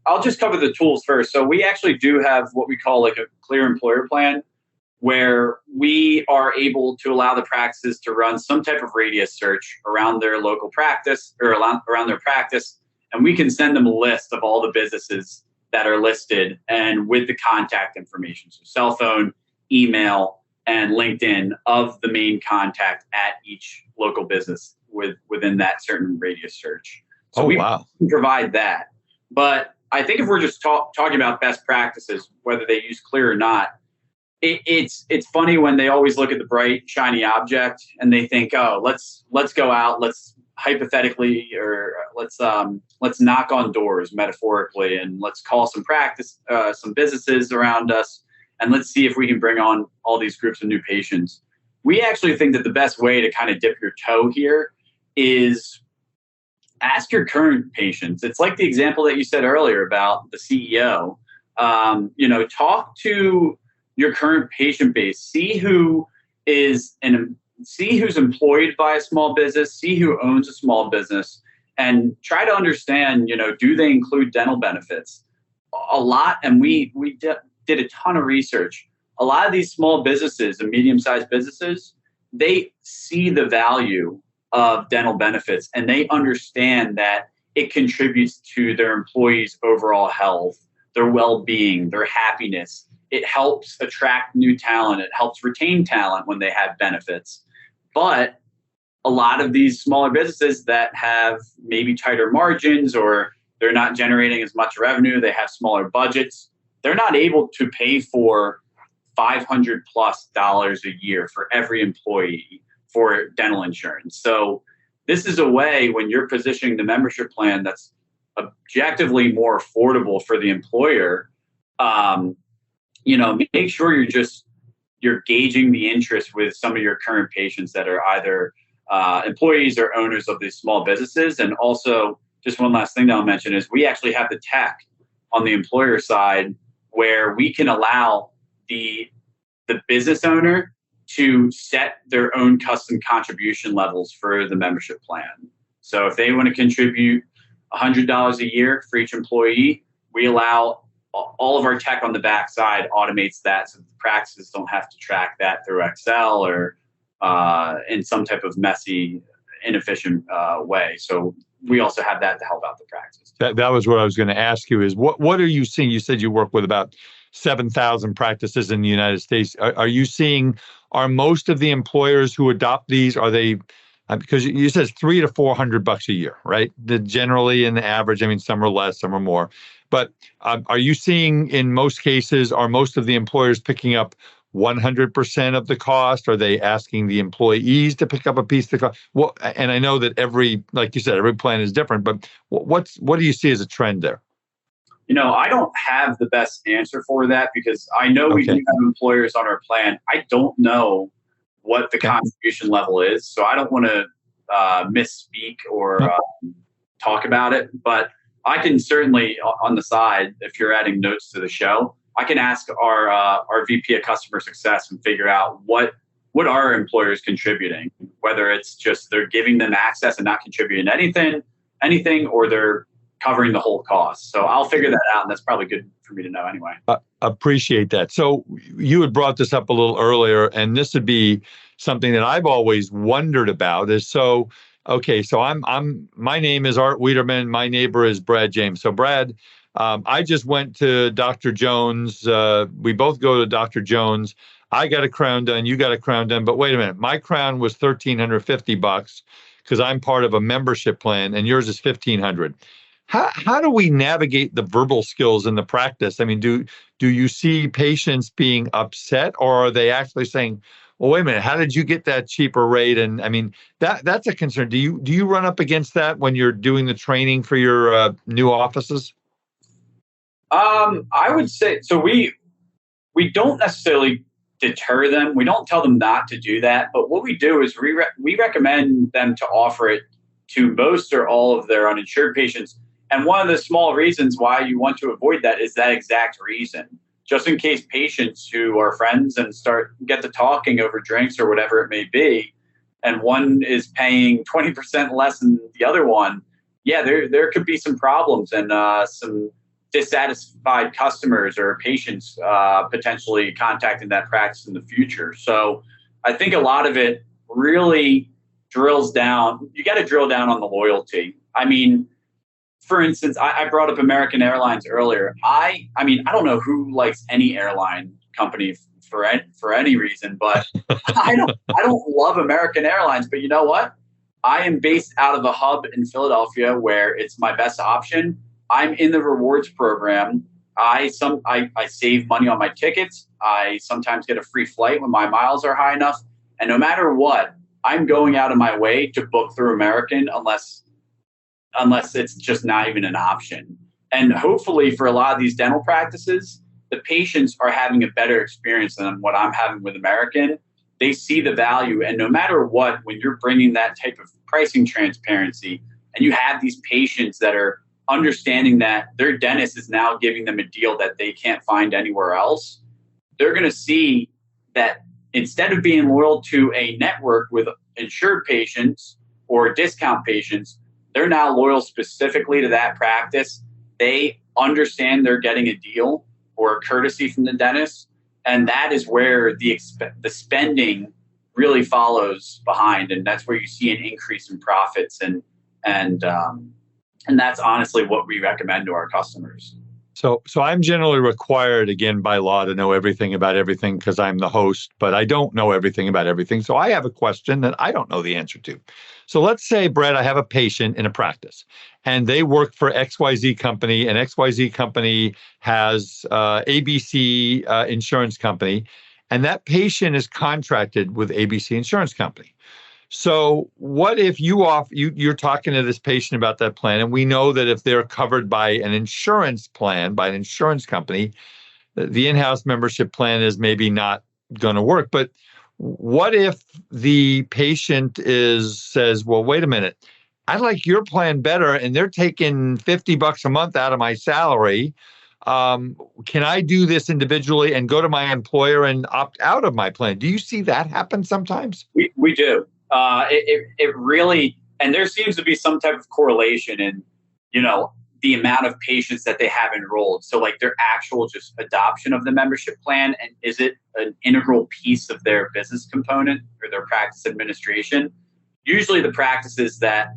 Speaker 4: I'll just cover the tools first. So we actually do have what we call like a clear employer plan, where we are able to allow the practices to run some type of radius search around their local practice or around their practice. And we can send them a list of all the businesses that are listed and with the contact information. So cell phone, email, and LinkedIn of the main contact at each local business within that certain radius search. So we can provide that. But I think if we're just talking about best practices, whether they use Clear or not, it's funny when they always look at the bright, shiny object and they think, oh, let's go out, let's hypothetically, or let's knock on doors metaphorically, and let's call some businesses around us, and let's see if we can bring on all these groups of new patients. We actually think that the best way to kind of dip your toe here is ask your current patients. It's like the example that you said earlier about the CEO. Talk to your current patient base, see who's employed by a small business, see who owns a small business, and try to understand, do they include dental benefits? A lot, and we did a ton of research. A lot of these small businesses and medium-sized businesses, they see the value of dental benefits, and they understand that it contributes to their employees' overall health, their well-being, their happiness. It helps attract new talent. It helps retain talent when they have benefits. But a lot of these smaller businesses that have maybe tighter margins, or they're not generating as much revenue, they have smaller budgets, they're not able to pay for $500+ a year for every employee for dental insurance. So this is a way, when you're positioning the membership plan that's objectively more affordable for the employer, make sure you're gauging the interest with some of your current patients that are either employees or owners of these small businesses. And also, just one last thing that I'll mention is we actually have the tech on the employer side where we can allow the business owner to set their own custom contribution levels for the membership plan. So if they want to contribute $100 a year for each employee, we allow all of our tech on the back side automates that, so the practices don't have to track that through Excel or in some type of messy, inefficient way. So we also have that to help out the practice.
Speaker 3: That was what I was going to ask you is what are you seeing? You said you work with about 7,000 practices in the United States. Are you seeing, are most of the employers who adopt these, are they, because you said $300 to $400 a year, right? Generally in the average, I mean, some are less, some are more. But are you seeing in most cases, are most of the employers picking up 100% of the cost? Are they asking the employees to pick up a piece of the cost? Well, and I know that like you said, every plan is different, but what do you see as a trend there?
Speaker 4: I don't have the best answer for that because I know we do have employers on our plan. I don't know what the contribution level is. So I don't want to misspeak or talk about it. But I can certainly, on the side, if you're adding notes to the show, I can ask our VP of customer success and figure out what are employers contributing, whether it's just they're giving them access and not contributing anything, or they're covering the whole cost. So I'll figure that out, and that's probably good for me to know anyway.
Speaker 3: Appreciate that. So you had brought this up a little earlier, and this would be something that I've always wondered about is okay, so my name is Art Wiederman. My neighbor is Brad James. So Brad, I just went to Dr. Jones. We both go to Dr. Jones. I got a crown done. You got a crown done. But wait a minute, my crown was $1,350 because I'm part of a membership plan, and yours is $1,500. How do we navigate the verbal skills in the practice? I mean, do you see patients being upset, or are they actually saying, well, wait a minute, how did you get that cheaper rate? And I mean, that's a concern. Do you run up against that when you're doing the training for your new offices?
Speaker 4: I would say, so we don't necessarily deter them. We don't tell them not to do that. But what we do is we recommend them to offer it to most or all of their uninsured patients. And one of the small reasons why you want to avoid that is that exact reason. Just in case patients who are friends and get to talking over drinks or whatever it may be, and one is paying 20% less than the other one, there could be some problems and some dissatisfied customers or patients potentially contacting that practice in the future. So I think a lot of it really drills down. You got to drill down on the loyalty. I mean, for instance, I brought up American Airlines earlier. I mean, I don't know who likes any airline company for any reason, but I don't love American Airlines. But you know what? I am based out of a hub in Philadelphia where it's my best option. I'm in the rewards program. I save money on my tickets. I sometimes get a free flight when my miles are high enough. And no matter what, I'm going out of my way to book through American unless it's just not even an option. And hopefully for a lot of these dental practices, the patients are having a better experience than what I'm having with American. They see the value. And no matter what, when you're bringing that type of pricing transparency and you have these patients that are understanding that their dentist is now giving them a deal that they can't find anywhere else, they're going to see that instead of being loyal to a network with insured patients or discount patients, they're now loyal specifically to that practice. They understand they're getting a deal or a courtesy from the dentist. And that is where the spending really follows behind. And that's where you see an increase in profits. And that's honestly what we recommend to our customers.
Speaker 3: So I'm generally required, again, by law to know everything about everything because I'm the host, but I don't know everything about everything. So I have a question that I don't know the answer to. So let's say, Brett, I have a patient in a practice and they work for XYZ company, and XYZ company has ABC insurance company, and that patient is contracted with ABC insurance company. So what if you're talking to this patient about that plan, and we know that if they're covered by an insurance plan, by an insurance company, the in-house membership plan is maybe not going to work. But what if the patient says, well, wait a minute, I like your plan better, and they're taking $50 a month out of my salary. Can I do this individually and go to my employer and opt out of my plan? Do you see that happen sometimes?
Speaker 4: We do. It really, and there seems to be some type of correlation in, the amount of patients that they have enrolled. So like their actual just adoption of the membership plan, and is it an integral piece of their business component or their practice administration? Usually the practices that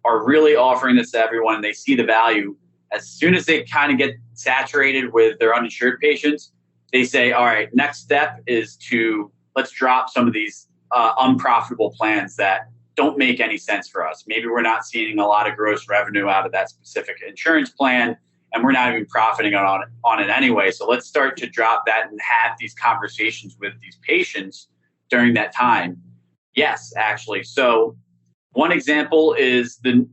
Speaker 4: are really offering this to everyone, and they see the value, as soon as they kind of get saturated with their uninsured patients, they say, all right, next step is let's drop some of these unprofitable plans that don't make any sense for us. Maybe we're not seeing a lot of gross revenue out of that specific insurance plan, and we're not even profiting on it anyway. So let's start to drop that and have these conversations with these patients during that time. Yes, actually. So one example is the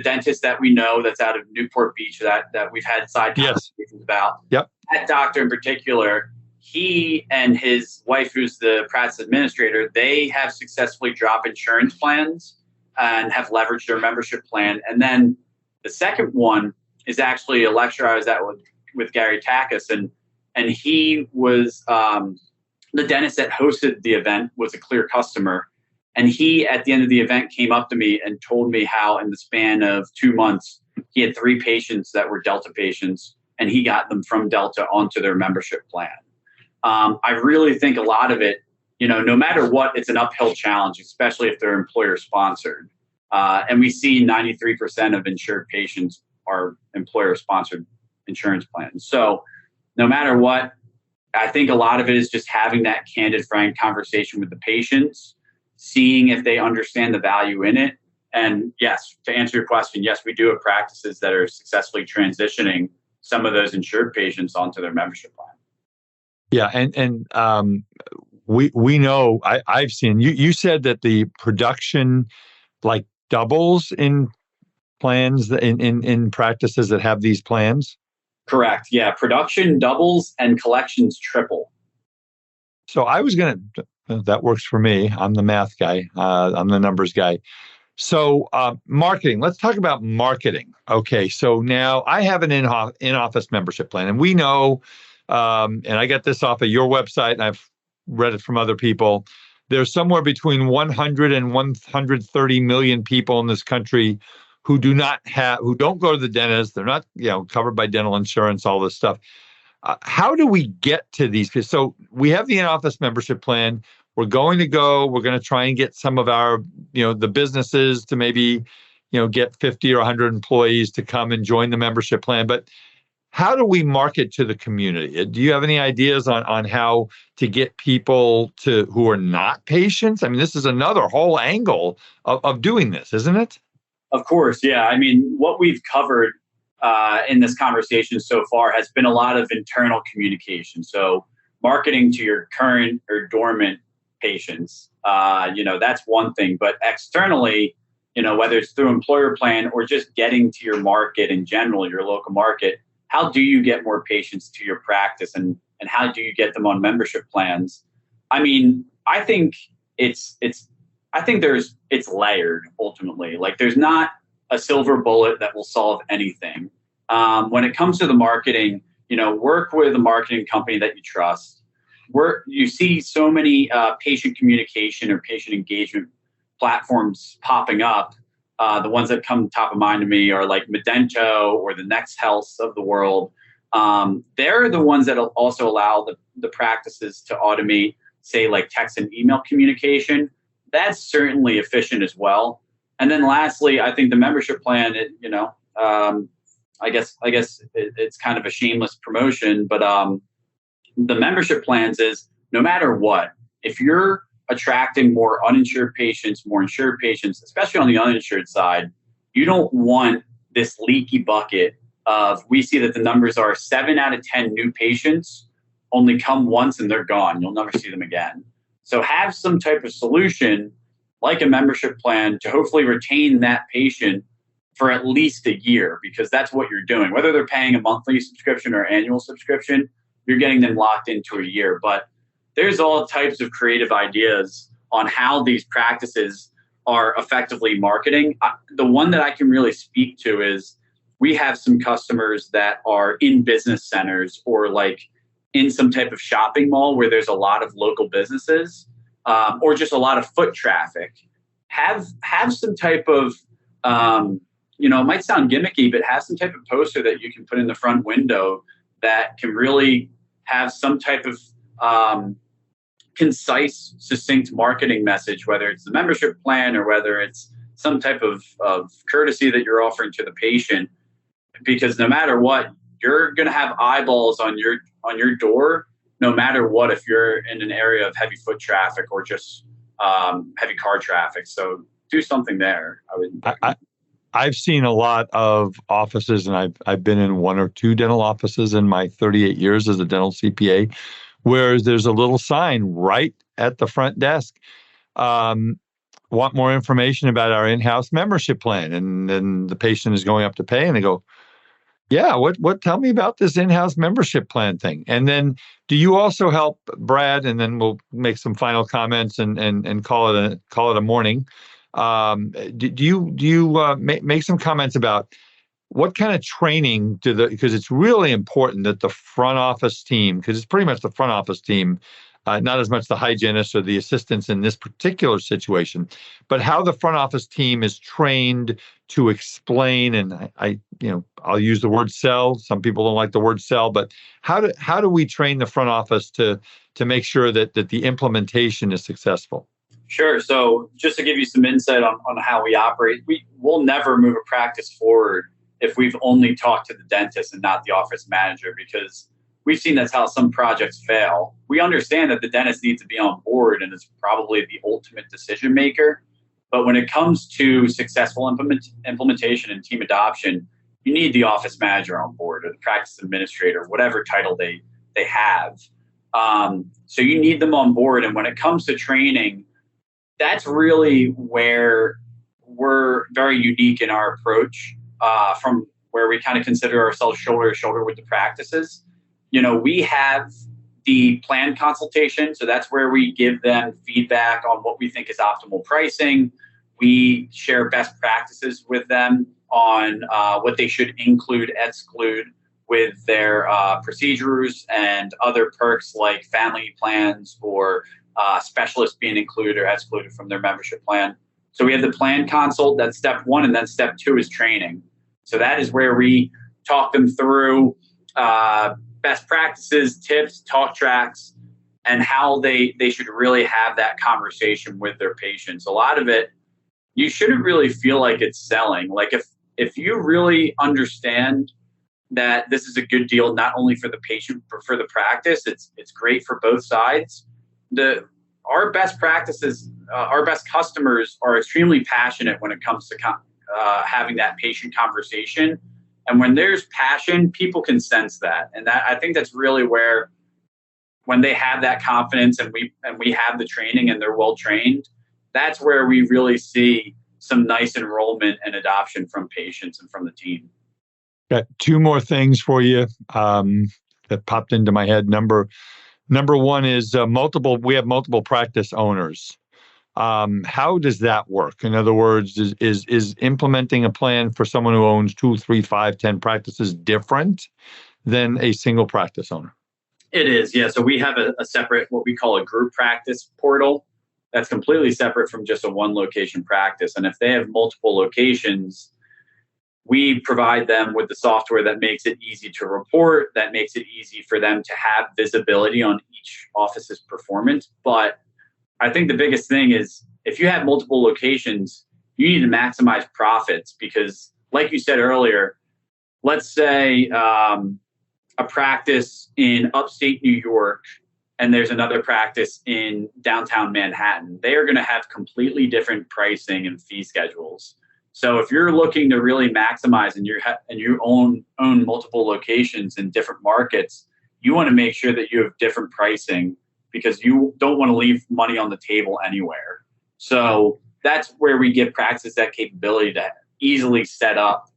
Speaker 4: dentist that we know that's out of Newport Beach that we've had side conversations about.
Speaker 3: Yep.
Speaker 4: That doctor in particular, he and his wife, who's the practice administrator, they have successfully dropped insurance plans and have leveraged their membership plan. And then the second one is actually a lecture I was at with Gary Takis, and he was the dentist that hosted the event was a clear customer. And he, at the end of the event, came up to me and told me how in the span of 2 months, he had 3 patients that were Delta patients, and he got them from Delta onto their membership plan. I really think a lot of it, no matter what, it's an uphill challenge, especially if they're employer sponsored. And we see 93% of insured patients are employer sponsored insurance plans. So no matter what, I think a lot of it is just having that candid, frank conversation with the patients, seeing if they understand the value in it. And yes, to answer your question, yes, we do have practices that are successfully transitioning some of those insured patients onto their membership plan.
Speaker 3: Yeah, and we know I've seen you said that the production like doubles in plans in practices that have these plans.
Speaker 4: Correct. Yeah, production doubles and collections triple.
Speaker 3: So that works for me. I'm the math guy. I'm the numbers guy. So marketing, let's talk about marketing. Okay, so now I have an in-office membership plan, and we know, and I get this off of your website, and I've read it from other people, there's somewhere between 100 and 130 million people in this country who don't go to the dentist. They're not, covered by dental insurance, all this stuff. How do we get to these people? So we have the in-office membership plan. We're going to try and get some of our, the businesses to maybe, get 50 or 100 employees to come and join the membership plan. But how do we market to the community? Do you have any ideas on how to get people who are not patients? I mean, this is another whole angle of doing this, isn't it?
Speaker 4: Of course. Yeah. I mean, what we've covered in this conversation so far has been a lot of internal communication. So marketing to your current or dormant patients, that's one thing. But externally, whether it's through employer plan or just getting to your market in general, your local market, how do you get more patients to your practice and how do you get them on membership plans? I mean, I think it's layered ultimately. Like there's not a silver bullet that will solve anything. When it comes to the marketing, work with a marketing company that you trust. You see so many patient communication or patient engagement platforms popping up. The ones that come top of mind to me are like Medento or the Next Health of the world. They're the ones that also allow the practices to automate, say, like text and email communication. That's certainly efficient as well. And then lastly, I think the membership plan, I guess it's kind of a shameless promotion, but the membership plans is no matter what, if you're attracting more uninsured patients, more insured patients, especially on the uninsured side, you don't want this leaky bucket of, we see that the numbers are 7 out of 10 new patients only come once and they're gone. You'll never see them again. So have some type of solution like a membership plan to hopefully retain that patient for at least a year, because that's what you're doing. Whether they're paying a monthly subscription or annual subscription, you're getting them locked into a year. But there's all types of creative ideas on how these practices are effectively marketing. The one that I can really speak to is we have some customers that are in business centers or like in some type of shopping mall where there's a lot of local businesses or just a lot of foot traffic. Have some type of, it might sound gimmicky, but have some type of poster that you can put in the front window that can really have some type of concise, succinct marketing message, whether it's the membership plan or whether it's some type of courtesy that you're offering to the patient. Because no matter what, you're going to have eyeballs on your door, no matter what, if you're in an area of heavy foot traffic or just heavy car traffic. So do something there.
Speaker 3: I've seen a lot of offices, and I've been in 1 or 2 dental offices in my 38 years as a dental CPA, where there's a little sign right at the front desk. Want more information about our in-house membership plan? And then the patient is going up to pay, and they go, yeah, what? Tell me about this in-house membership plan thing. And then, do you also help, Brad? And then we'll make some final comments and call it a morning. Do you make some comments about what kind of training because it's really important that the front office team, because it's pretty much the front office team, not as much the hygienist or the assistants in this particular situation, but how the front office team is trained to explain. And I'll use the word sell. Some people don't like the word sell, but how do we train the front office to make sure that the implementation is successful?
Speaker 4: Sure. So just to give you some insight on how we operate, we'll never move a practice forward if we've only talked to the dentist and not the office manager, because we've seen that's how some projects fail. We understand that the dentist needs to be on board and is probably the ultimate decision maker. But when it comes to successful implementation and team adoption, you need the office manager on board or the practice administrator, whatever title they have. So you need them on board. And when it comes to training, that's really where we're very unique in our approach, from where we kind of consider ourselves shoulder to shoulder with the practices. We have the plan consultation. So that's where we give them feedback on what we think is optimal pricing. We share best practices with them on what they should include, exclude with their procedures and other perks like family plans or specialists being included or excluded from their membership plan. So we have the plan consult. That's step one. And then step two is training. So that is where we talk them through best practices, tips, talk tracks, and how they should really have that conversation with their patients. A lot of it, you shouldn't really feel like it's selling. Like if you really understand that this is a good deal, not only for the patient, but for the practice, it's great for both sides. Our best practices, our best customers are extremely passionate when it comes to having that patient conversation. And when there's passion, people can sense that. And I think that's really where, when they have that confidence and we have the training and they're well trained, that's where we really see some nice enrollment and adoption from patients and from the team.
Speaker 3: Got two more things for you that popped into my head. Number one is we have multiple practice owners. How does that work? In other words, is implementing a plan for someone who owns 2, 3, 5, 10 practices different than a single practice owner?
Speaker 4: It is, yeah. So we have a separate, what we call a group practice portal that's completely separate from just a one location practice. And if they have multiple locations, we provide them with the software that makes it easy to report, that makes it easy for them to have visibility on each office's performance. But I think the biggest thing is if you have multiple locations, you need to maximize profits because, like you said earlier, let's say a practice in upstate New York and there's another practice in downtown Manhattan. They are going to have completely different pricing and fee schedules. So if you're looking to really maximize and you own multiple locations in different markets, you want to make sure that you have different pricing because you don't want to leave money on the table anywhere. So that's where we give practices that capability to easily set up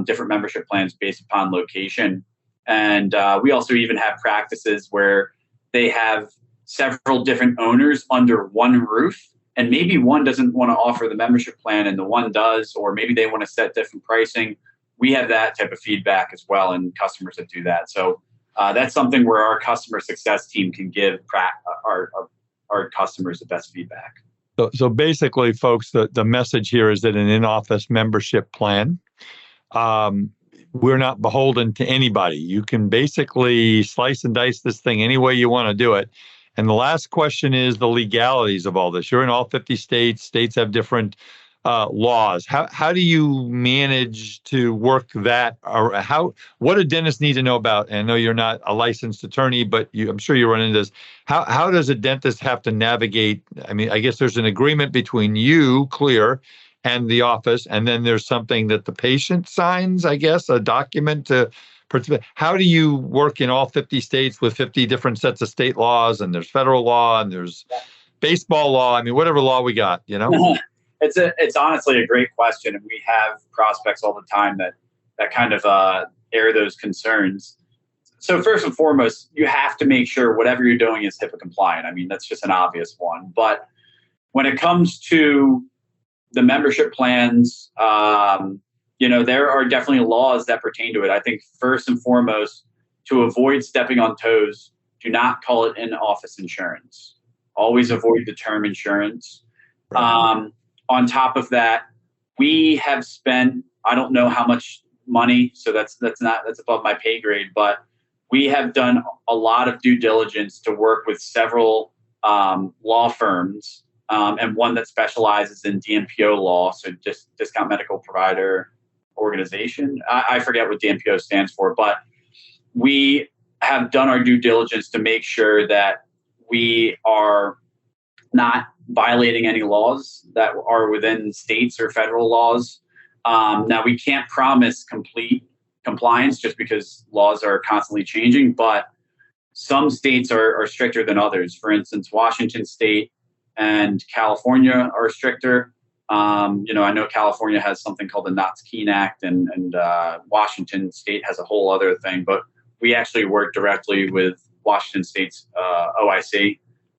Speaker 4: different membership plans based upon location. And we also even have practices where they have several different owners under one roof. And maybe one doesn't want to offer the membership plan and the one does, or maybe they want to set different pricing. We have that type of feedback as well and customers that do that. So that's something where our customer success team can give our customers the best feedback.
Speaker 3: So basically, folks, the message here is that an in-office membership plan, we're not beholden to anybody. You can basically slice and dice this thing any way you want to do it. And the last question is the legalities of all this. You're in all 50 states. States have different laws. How do you manage to work that? Or what do dentists need to know about? And I know you're not a licensed attorney, but I'm sure you run into this. How does a dentist have to navigate? I mean, I guess there's an agreement between you, Clear, and the office, and then there's something that the patient signs, I guess, a document to participate. How do you work in all 50 states with 50 different sets of state laws, and there's federal law, and there's baseball law? I mean, whatever law we got, you know?
Speaker 4: It's honestly a great question, and we have prospects all the time that kind of air those concerns. So first and foremost, you have to make sure whatever you're doing is HIPAA compliant. I mean, that's just an obvious one. But when it comes to the membership plans, there are definitely laws that pertain to it. I think first and foremost, to avoid stepping on toes, do not call it in-office insurance. Always avoid the term insurance. Right. On top of that, we have spent, I don't know how much money, so that's above my pay grade, but we have done a lot of due diligence to work with several law firms, and one that specializes in DMPO law, so just Discount Medical Provider Organization. I forget what DMPO stands for, but we have done our due diligence to make sure that we are not violating any laws that are within states or federal laws. Now, we can't promise complete compliance just because laws are constantly changing, but some states are stricter than others. For instance, Washington State and California are stricter. I know California has something called the Knox-Keene Act, and Washington State has a whole other thing. But we actually work directly with Washington State's OIC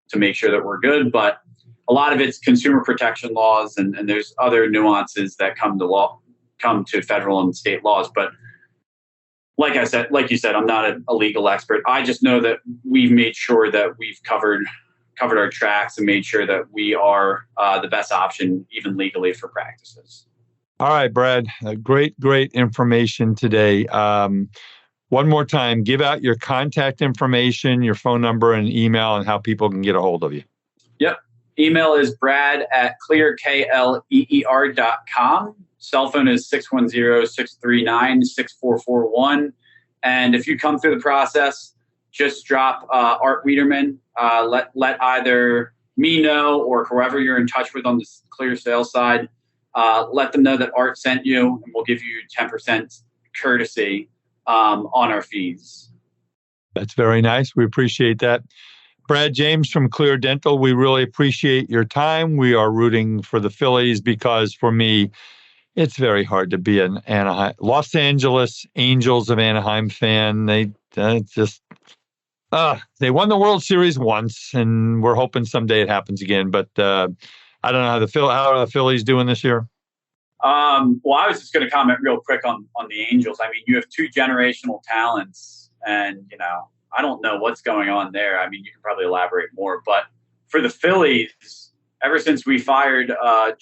Speaker 4: to make sure that we're good. But a lot of it's consumer protection laws, and there's other nuances that come to federal and state laws. But like you said, I'm not a legal expert. I just know that we've made sure that we've covered our tracks and made sure that we are the best option, even legally, for practices.
Speaker 3: All right, Brad, great information today. One more time, give out your contact information, your phone number and email, and how people can get a hold of you.
Speaker 4: Yep. Email is brad@clearkleer.com. Cell phone is 610-639-6441. And if you come through the process, just drop Art Wiederman. Let either me know or whoever you're in touch with on the Clear sales side, let them know that Art sent you, and we'll give you 10% courtesy on our fees.
Speaker 3: That's very nice. We appreciate that. Brad James from Clear Dental, we really appreciate your time. We are rooting for the Phillies because for me, it's very hard to be an Los Angeles Angels of Anaheim fan. They won the World Series once, and we're hoping someday it happens again. But I don't know how are the Phillies doing this year.
Speaker 4: Well, I was just going to comment real quick on the Angels. I mean, you have two generational talents, and I don't know what's going on there. I mean, you can probably elaborate more. But for the Phillies, ever since we fired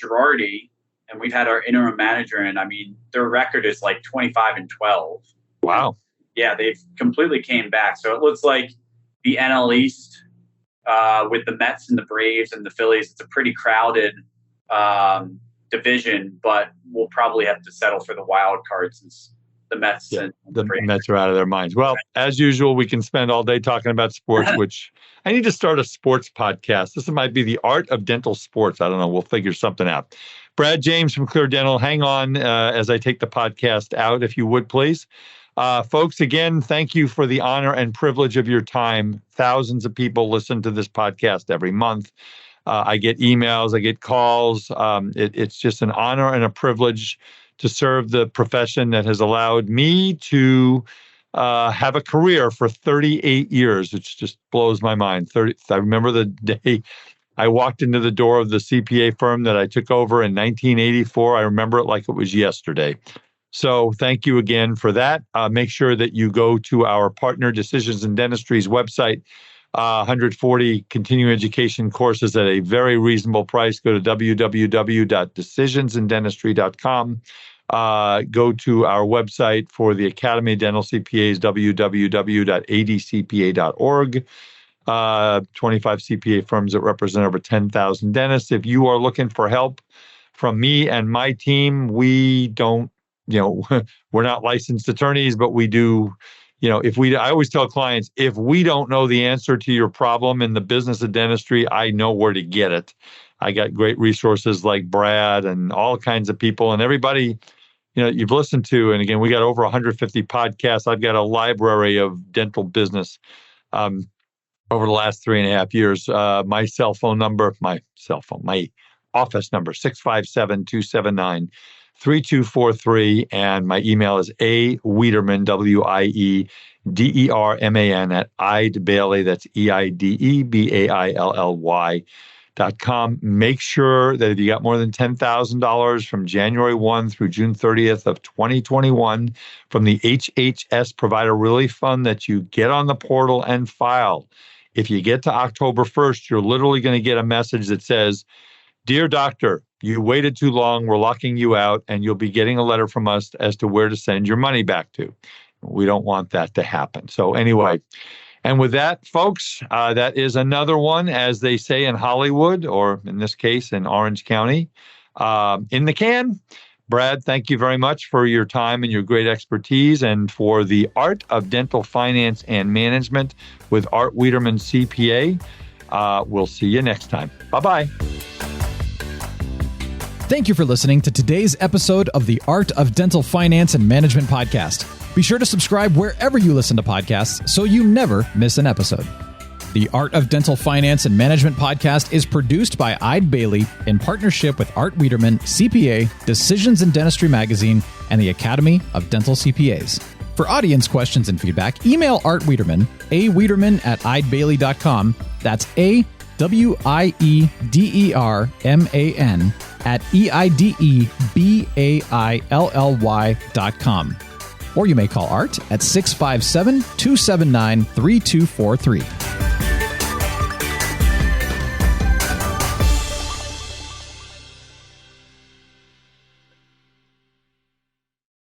Speaker 4: Girardi and we've had our interim manager, and I mean, their record is like 25-12.
Speaker 3: Wow.
Speaker 4: Yeah, they've completely came back. So it looks like the NL East with the Mets and the Braves and the Phillies, it's a pretty crowded division, but we'll probably have to settle for the wild card since the Mets and the
Speaker 3: Mets are out of their minds. Well, as usual, we can spend all day talking about sports, which I need to start a sports podcast. This might be the art of dental sports. I don't know. We'll figure something out. Brad James from Clear Dental, hang on as I take the podcast out, if you would, please. Folks, again, thank you for the honor and privilege of your time. Thousands of people listen to this podcast every month. I get emails, I get calls. It's just an honor and a privilege to serve the profession that has allowed me to have a career for 38 years, which just blows my mind. I remember the day I walked into the door of the CPA firm that I took over in 1984. I remember it like it was yesterday. So thank you again for that. Make sure that you go to our partner Decisions in Dentistry's website. 140 continuing education courses at a very reasonable price. Go to www.decisionsindentistry.com. Go to our website for the Academy of Dental CPAs, www.adcpa.org. 25 CPA firms that represent over 10,000 dentists. If you are looking for help from me and my team, we don't, we're not licensed attorneys, but we do. I always tell clients, if we don't know the answer to your problem in the business of dentistry, I know where to get it. I got great resources like Brad and all kinds of people and everybody, you've listened to. And again, we got over 150 podcasts. I've got a library of dental business over the last 3.5 years. My office number, 657-279-3243. And my email is awiederman, WIEDERMAN @Eide Bailey. That's EIDEBAILLY Make sure that if you got more than $10,000 from January 1 through June 30th of 2021 from the HHS Provider Relief Fund that you get on the portal and file. If you get to October 1st, you're literally going to get a message that says, "Dear doctor, you waited too long. We're locking you out," and you'll be getting a letter from us as to where to send your money back to. We don't want that to happen. So anyway, and with that, folks, that is another one, as they say in Hollywood, or in this case, in Orange County, in the can. Brad, thank you very much for your time and your great expertise, and for the Art of Dental Finance and Management with Art Wiederman, CPA. We'll see you next time. Bye-bye.
Speaker 2: Thank you for listening to today's episode of the Art of Dental Finance and Management podcast. Be sure to subscribe wherever you listen to podcasts so you never miss an episode. The Art of Dental Finance and Management podcast is produced by Eide Bailly in partnership with Art Wiederman, CPA, Decisions in Dentistry Magazine, and the Academy of Dental CPAs. For audience questions and feedback, email Art Wiederman, awiederman@eidebailly.com. That's AWIEDERMAN @EIDEBAILLY.com. Or you may call Art at 657-279-3243.